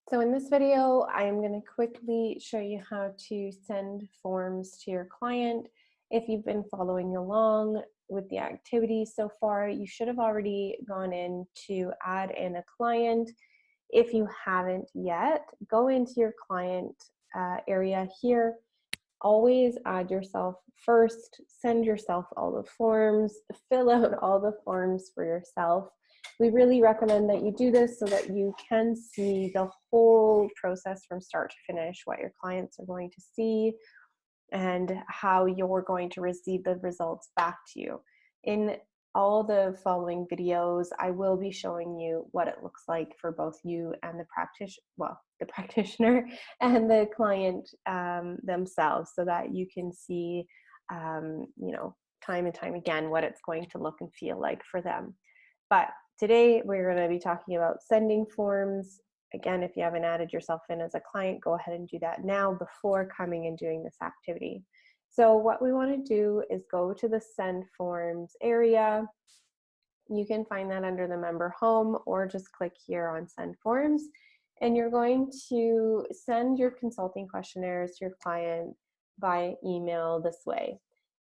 So in this video, I am going to quickly show you how to send forms to your client. If you've been following along with the activities so far, you should have already gone in to add in a client. If you haven't yet, go into your client area here. Always add yourself first, send yourself all the forms, fill out all the forms for yourself. We really recommend that you do this so that you can see the whole process from start to finish, what your clients are going to see, and how you're going to receive the results back to you. In all the following videos, I will be showing you what it looks like for both you and the practitioner and the client themselves, so that you can see, time and time again what it's going to look and feel like for them. But today we're going to be talking about sending forms. Again, if you haven't added yourself in as a client, go ahead and do that now before coming and doing this activity. So what we want to do is go to the send forms area. You can find that under the member home, or just click here on send forms. And you're going to send your consulting questionnaires to your client by email this way.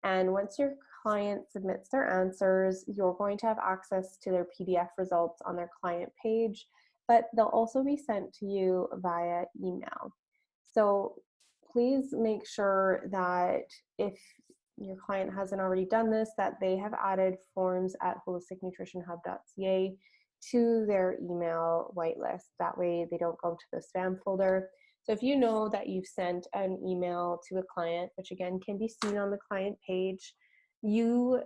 And once your client submits their answers, you're going to have access to their PDF results on their client page, but they'll also be sent to you via email. So please make sure that if your client hasn't already done this, that they have added forms at holisticnutritionhub.ca to their email whitelist. That way they don't go to the spam folder. So if you know that you've sent an email to a client, which again can be seen on the client page, you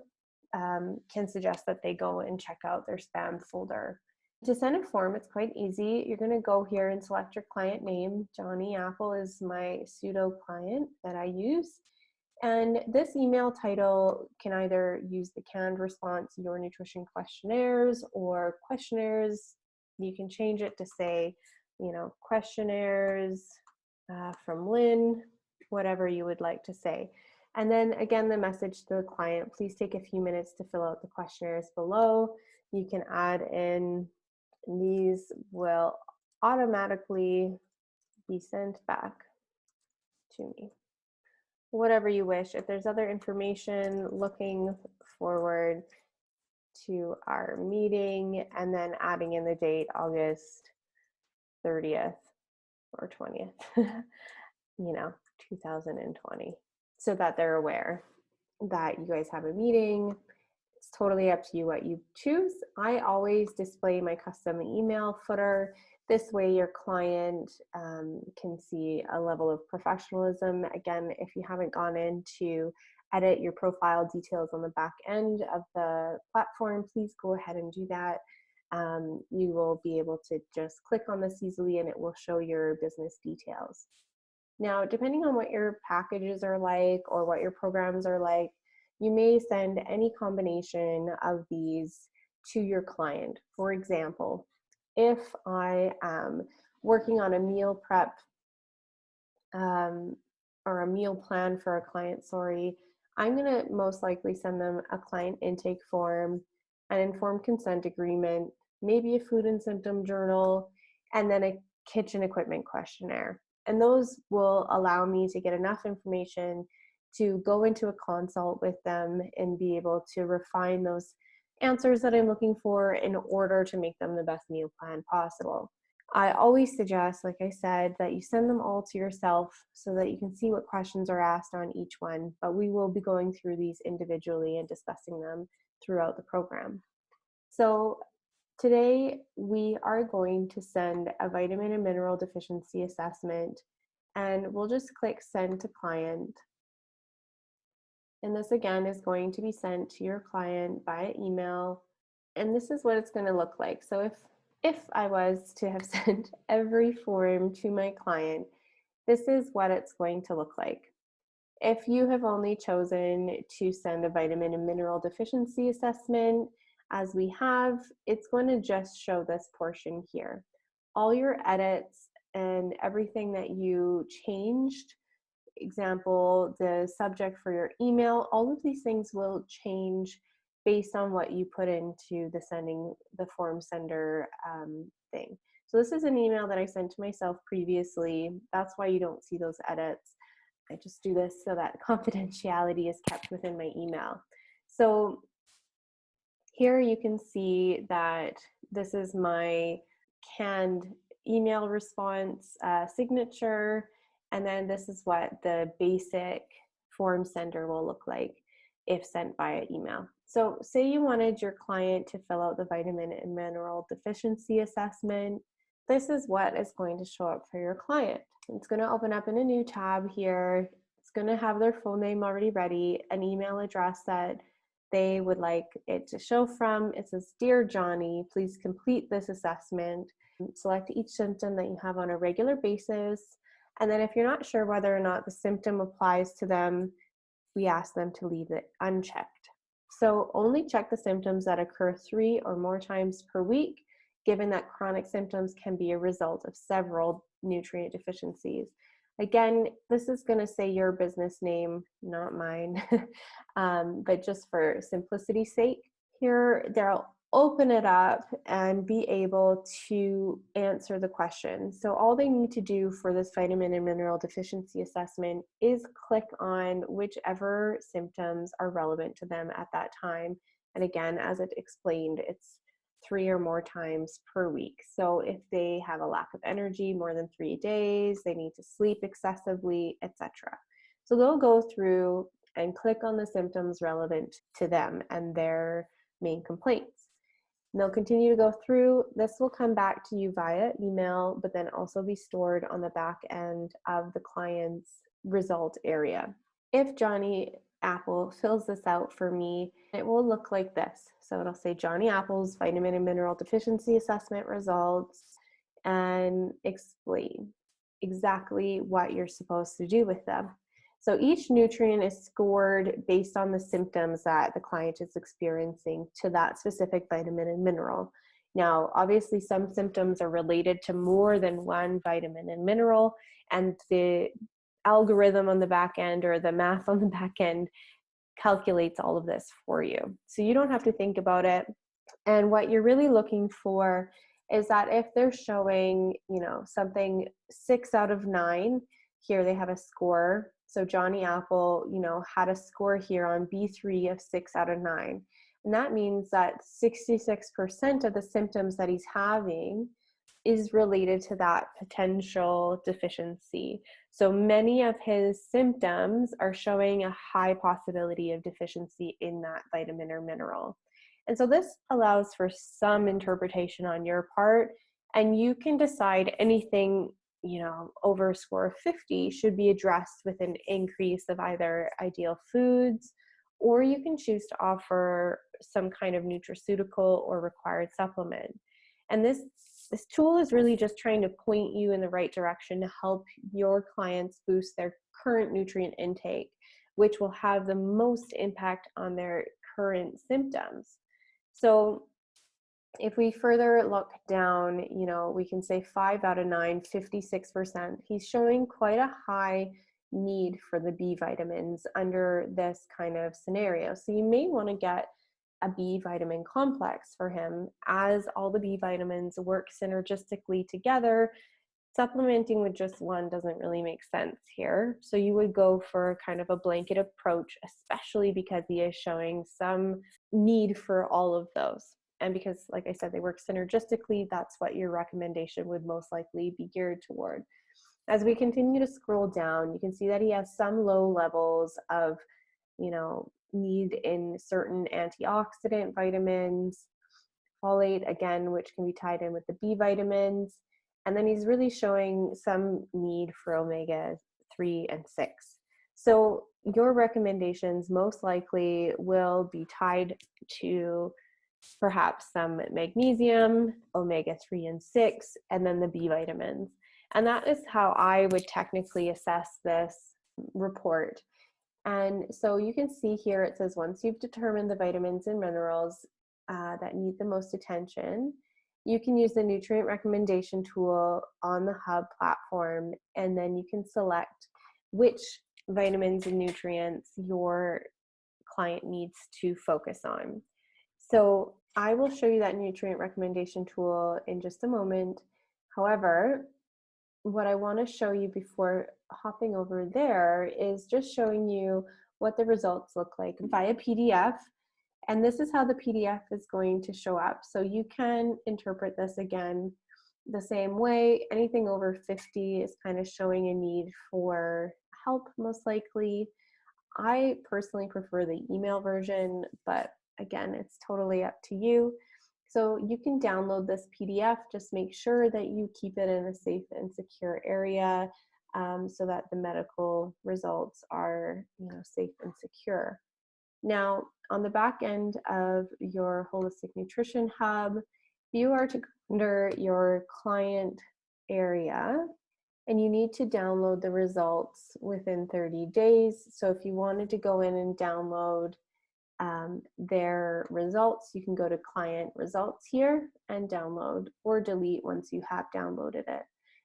can suggest that they go and check out their spam folder. To send a form, it's quite easy. You're going to go here and select your client name. Johnny Apple is my pseudo client that I use. And this email title can either use the canned response, your nutrition questionnaires, or questionnaires. You can change it to say, questionnaires from Lynn, whatever you would like to say. And then again, the message to the client, please take a few minutes to fill out the questionnaires below. You can add in, these will automatically be sent back to me. Whatever you wish. If there's other information, looking forward to our meeting, and then adding in the date, August 30th or 20th, 2020, so that they're aware that you guys have a meeting. It's totally up to you what you choose. I always display my custom email footer. This way your client can see a level of professionalism. Again, if you haven't gone in to edit your profile details on the back end of the platform, please go ahead and do that. You will be able to just click on this easily and it will show your business details. Now, depending on what your packages are like or what your programs are like, you may send any combination of these to your client. For example, if I am working on a meal prep or a meal plan for a client, I'm going to most likely send them a client intake form, an informed consent agreement, maybe a food and symptom journal, and then a kitchen equipment questionnaire. And those will allow me to get enough information to go into a consult with them and be able to refine those answers that I'm looking for in order to make them the best meal plan possible. I always suggest, like I said, that you send them all to yourself so that you can see what questions are asked on each one, but we will be going through these individually and discussing them throughout the program. So today we are going to send a vitamin and mineral deficiency assessment, and we'll just click send to client. And this again is going to be sent to your client via email. And this is what it's going to look like. So if I was to have sent every form to my client, this is what it's going to look like. If you have only chosen to send a vitamin and mineral deficiency assessment, as we have, it's going to just show this portion here. All your edits and everything that you changed, example, the subject for your email, all of these things will change based on what you put into the form sender thing. So this is an email that I sent to myself previously. That's why you don't see those edits. I just do this so that confidentiality is kept within my email. So here you can see that this is my canned email response signature, and then this is what the basic form sender will look like if sent via email. So say you wanted your client to fill out the vitamin and mineral deficiency assessment. This is what is going to show up for your client. It's going to open up in a new tab here. It's going to have their full name already ready, an email address that they would like it to show from. It says, "Dear Johnny, please complete this assessment. Select each symptom that you have on a regular basis. And then if you're not sure whether or not the symptom applies to them, we ask them to leave it unchecked. So only check the symptoms that occur 3 or more times per week, given that chronic symptoms can be a result of several nutrient deficiencies." Again, this is going to say your business name, not mine, but just for simplicity's sake. Here, they'll open it up and be able to answer the question. So all they need to do for this vitamin and mineral deficiency assessment is click on whichever symptoms are relevant to them at that time. And again, as it explained, it's 3 or more times per week. So if they have a lack of energy more than 3 days, they need to sleep excessively, etc. So they'll go through and click on the symptoms relevant to them and their main complaints. And they'll continue to go through. This will come back to you via email, but then also be stored on the back end of the client's result area. If Johnny Apple fills this out for me, it will look like this. So it'll say Johnny Apple's vitamin and mineral deficiency assessment results and explain exactly what you're supposed to do with them. So each nutrient is scored based on the symptoms that the client is experiencing to that specific vitamin and mineral. Now, obviously, some symptoms are related to more than one vitamin and mineral, and the algorithm on the back end or the math on the back end calculates all of this for you. So you don't have to think about it. And what you're really looking for is that if they're showing, something 6 out of 9, here they have a score. So Johnny Apple, had a score here on B3 of 6 out of 9. And that means that 66% of the symptoms that he's having is related to that potential deficiency. So many of his symptoms are showing a high possibility of deficiency in that vitamin or mineral. And so this allows for some interpretation on your part, and you can decide anything, over a score of 50 should be addressed with an increase of either ideal foods, or you can choose to offer some kind of nutraceutical or required supplement. And this tool is really just trying to point you in the right direction to help your clients boost their current nutrient intake, which will have the most impact on their current symptoms. So if we further look down, we can say 5 out of 9, 56%. He's showing quite a high need for the B vitamins under this kind of scenario. So you may want to get a B vitamin complex for him, as all the B vitamins work synergistically together. Supplementing with just one doesn't really make sense here. So you would go for kind of a blanket approach, especially because he is showing some need for all of those. And because, like I said, they work synergistically, that's what your recommendation would most likely be geared toward. As we continue to scroll down, you can see that he has some low levels of, need in certain antioxidant vitamins, folate, again, which can be tied in with the B vitamins. And then he's really showing some need for omega-3 and 6. So your recommendations most likely will be tied to perhaps some magnesium, omega-3 and 6, and then the B vitamins. And that is how I would technically assess this report. And so you can see here it says once you've determined the vitamins and minerals that need the most attention, you can use the nutrient recommendation tool on the Hub platform, and then you can select which vitamins and nutrients your client needs to focus on. So I will show you that nutrient recommendation tool in just a moment. However, what I want to show you before hopping over there is just showing you what the results look like via PDF. And this is how the PDF is going to show up. So you can interpret this again the same way. Anything over 50 is kind of showing a need for help, most likely. I personally prefer the email version, but again, it's totally up to you. So you can download this PDF, just make sure that you keep it in a safe and secure area so that the medical results are, safe and secure. Now, on the back end of your Holistic Nutrition Hub, you are to go under your client area, and you need to download the results within 30 days. So if you wanted to go in and download their results, you can go to client results here and download or delete once you have downloaded it.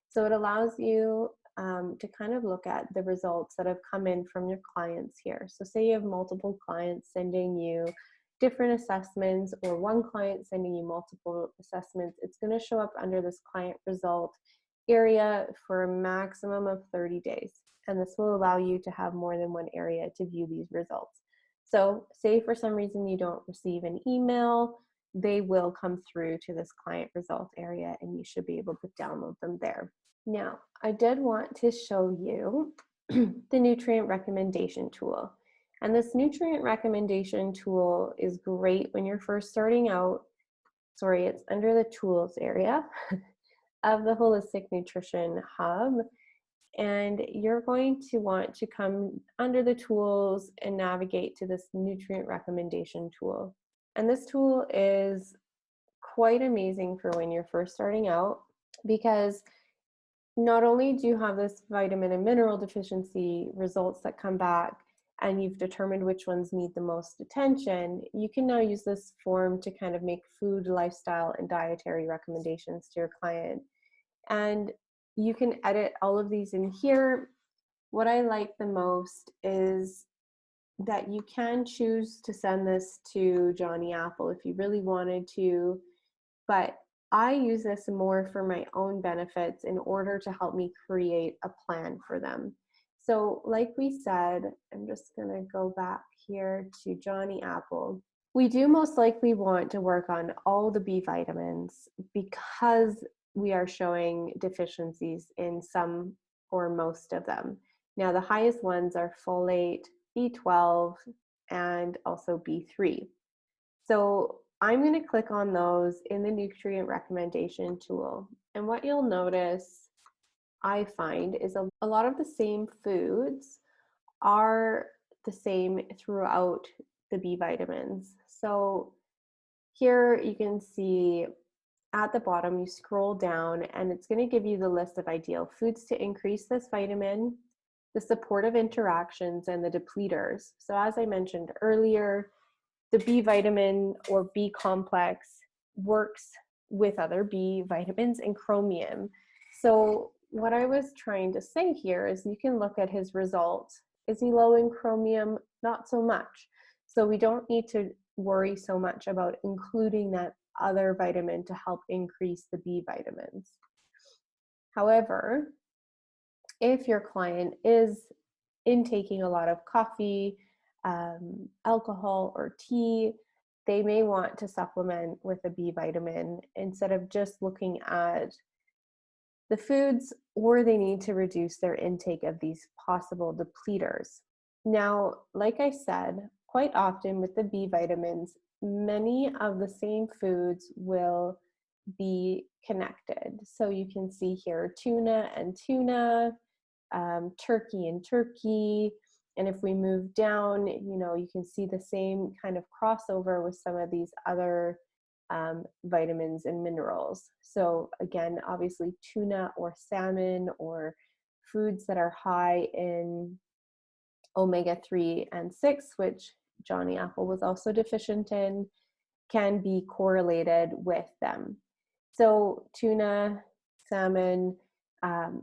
So it allows you to kind of look at the results that have come in from your clients here. So say you have multiple clients sending you different assessments, or one client sending you multiple assessments, it's going to show up under this client result area for a maximum of 30 days. And this will allow you to have more than one area to view these results. So say for some reason you don't receive an email, they will come through to this client results area and you should be able to download them there. Now, I did want to show you the nutrient recommendation tool. And this nutrient recommendation tool is great when you're first starting out. Sorry, it's under the tools area of the Holistic Nutrition Hub. And you're going to want to come under the tools and navigate to this nutrient recommendation tool. And this tool is quite amazing for when you're first starting out, because not only do you have this vitamin and mineral deficiency results that come back and you've determined which ones need the most attention, you can now use this form to kind of make food, lifestyle, and dietary recommendations to your client. And you can edit all of these in here. What I like the most is that you can choose to send this to Johnny Apple if you really wanted to, but I use this more for my own benefits in order to help me create a plan for them. So like we said, I'm just gonna go back here to Johnny Apple. We do most likely want to work on all the B vitamins because we are showing deficiencies in some or most of them. Now, the highest ones are folate, B12, and also B3. So I'm going to click on those in the nutrient recommendation tool. And what you'll notice, I find, is a lot of the same foods are the same throughout the B vitamins. So here you can see at the bottom, you scroll down and it's going to give you the list of ideal foods to increase this vitamin, the supportive interactions, and the depleters. So as I mentioned earlier, the B vitamin or B complex works with other B vitamins and chromium. So what I was trying to say here is you can look at his results. Is he low in chromium? Not so much. So we don't need to worry so much about including that other vitamin to help increase the B vitamins. However, if your client is intaking a lot of coffee, alcohol, or tea, they may want to supplement with a B vitamin instead of just looking at the foods, or they need to reduce their intake of these possible depleters. Now, like I said, quite often with the B vitamins, many of the same foods will be connected. So you can see here tuna and tuna, turkey and turkey. And if we move down, you can see the same kind of crossover with some of these other vitamins and minerals. So again, obviously tuna or salmon or foods that are high in omega-3 and 6, which Johnny Apple was also deficient in, can be correlated with them. So tuna, salmon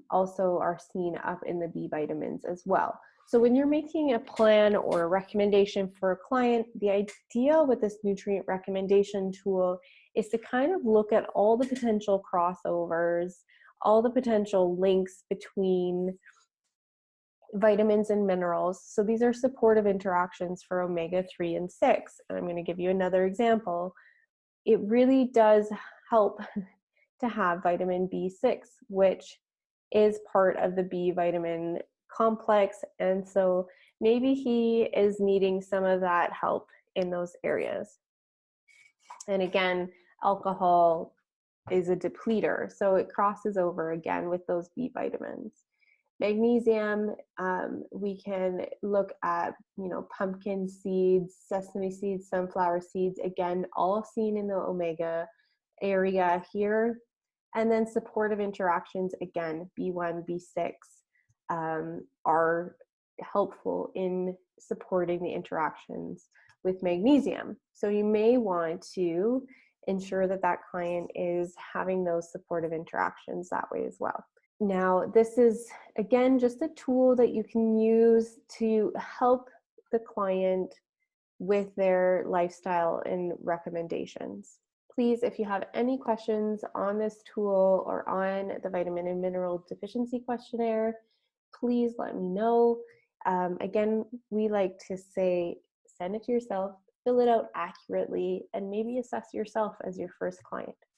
also are seen up in the B vitamins as well. So when you're making a plan or a recommendation for a client, the idea with this nutrient recommendation tool is to kind of look at all the potential crossovers, all the potential links between vitamins and minerals. So these are supportive interactions for omega-3 and 6. And I'm going to give you another example. It really does help to have vitamin B6, which is part of the B vitamin complex. And so maybe he is needing some of that help in those areas. And again, alcohol is a depleter, so it crosses over again with those B vitamins. Magnesium, we can look at, pumpkin seeds, sesame seeds, sunflower seeds, again, all seen in the omega area here. And then supportive interactions, again, B1, B6 are helpful in supporting the interactions with magnesium. So you may want to ensure that that client is having those supportive interactions that way as well. Now, this is, again, just a tool that you can use to help the client with their lifestyle and recommendations. Please, if you have any questions on this tool or on the vitamin and mineral deficiency questionnaire, please let me know. Again, we like to say, send it to yourself, fill it out accurately, and maybe assess yourself as your first client.